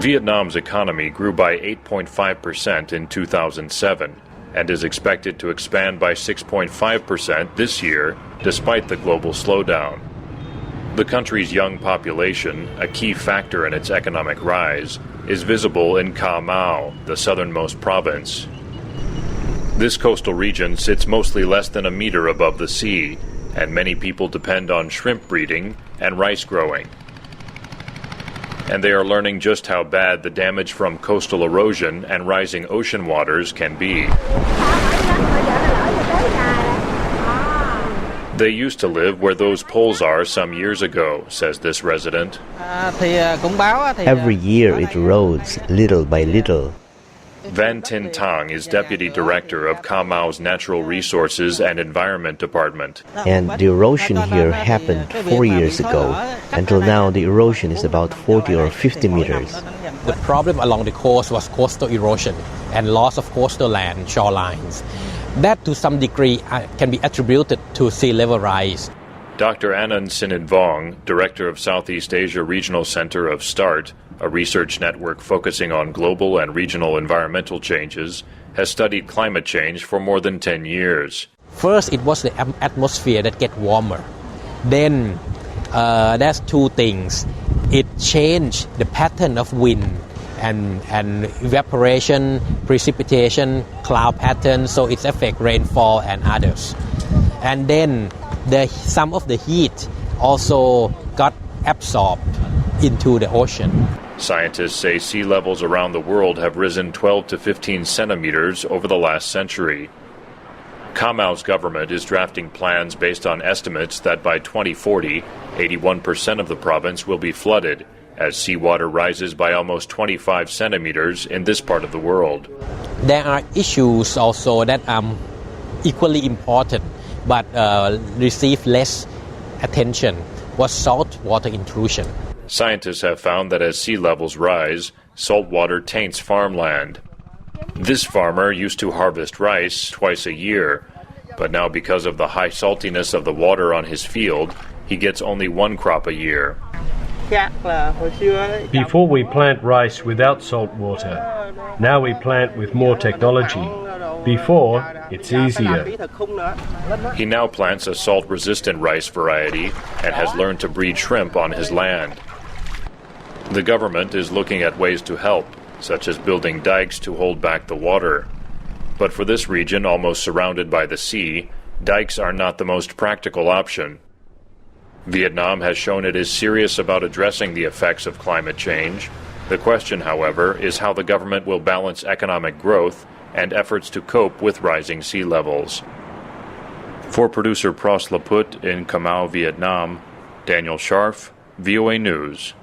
Vietnam's economy grew by 8.5% in 2007 and is expected to expand by 6.5% this year, despite the global slowdown. The country's young population, a key factor in its economic rise, is visible in Ca Mau, the southernmost province. This coastal region sits mostly less than a meter above the sea, and many people depend on shrimp breeding and rice growing. And they are learning just how bad the damage from coastal erosion and rising ocean waters can be. They used to live where those poles are some years ago, says this resident. Every year it erodes little by little. Van Tin Tang is deputy director of Ca Mau's Natural Resources and Environment Department. And the erosion here happened 4 years ago. Until now, the erosion is about 40 or 50 meters. The problem along the coast was coastal erosion and loss of coastal land shorelines. That, to some degree, can be attributed to sea level rise. Dr. Anand Sinidvong, director of Southeast Asia Regional Center of START, a research network focusing on global and regional environmental changes, has studied climate change for more than 10 years. First, it was the atmosphere that get warmer. Then, there's two things. It changed the pattern of wind and evaporation, precipitation, cloud patterns, so it affects rainfall and others. And then, some of the heat also got absorbed into the ocean. Scientists say sea levels around the world have risen 12 to 15 centimeters over the last century. Ca Mau's government is drafting plans based on estimates that by 2040, 81% of the province will be flooded, as seawater rises by almost 25 centimeters in this part of the world. There are issues also that are equally important, but receive less attention, was saltwater intrusion. Scientists have found that as sea levels rise, salt water taints farmland. This farmer used to harvest rice twice a year, but now because of the high saltiness of the water on his field, he gets only one crop a year. Before we plant rice without salt water. Now we plant with more technology. Before, it's easier. He now plants a salt-resistant rice variety and has learned to breed shrimp on his land. The government is looking at ways to help, such as building dikes to hold back the water. But for this region almost surrounded by the sea, dikes are not the most practical option. Vietnam has shown it is serious about addressing the effects of climate change. The question, however, is how the government will balance economic growth and efforts to cope with rising sea levels. For producer Pros Laput in Ca Mau, Vietnam, Daniel Schearf, VOA News.